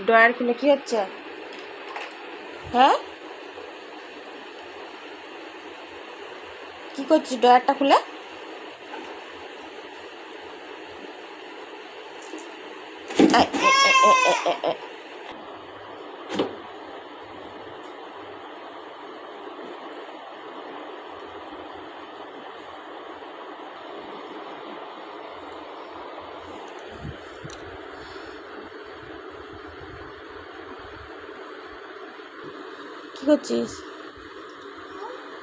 Drawer খুলে কি হচ্ছে? হ্যাঁ, কি করছিস ড্রয়ারটা খুলে? কি করছিস?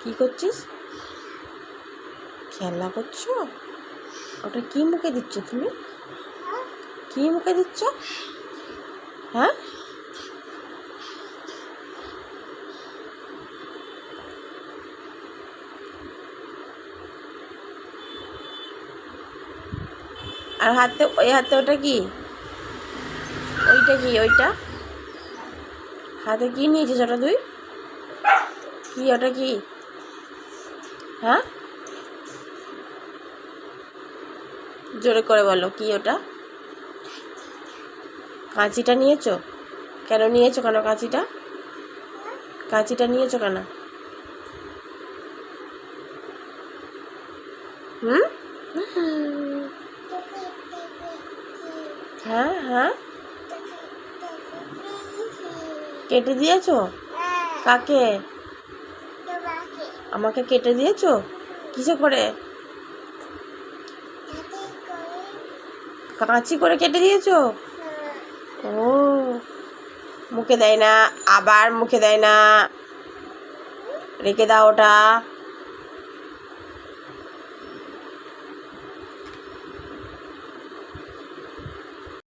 কি করছিস? খেলা করছো? ওটা কি মুখে দিচ্ছ তুমি? কি মুখে দিচ্ছ? হ্যাঁ, আর হাতে ওই হাতে ওটা কি? ওইটা কি? ওইটা হাতে কি নিয়েছিস ওটা তুই? কি ওটা কি? হ্যাঁ, জোরে করে বলো, কি ওটা? কাঁচিটা নিয়েছো? কেন নিয়েছো? কেন কাঁচিটা? কাঁচিটা নিয়েছো কেন? হুম, হ্যাঁ হ্যাঁ, কেটে দিয়েছো? কাকে? আমাকে কেটে দিয়েছো? কিসে করে? কাঁচি করে কেটে দিয়েছো? ও, মুখে দেয় না, আবার মুখে দেয় না, রেখে দাও ওটা।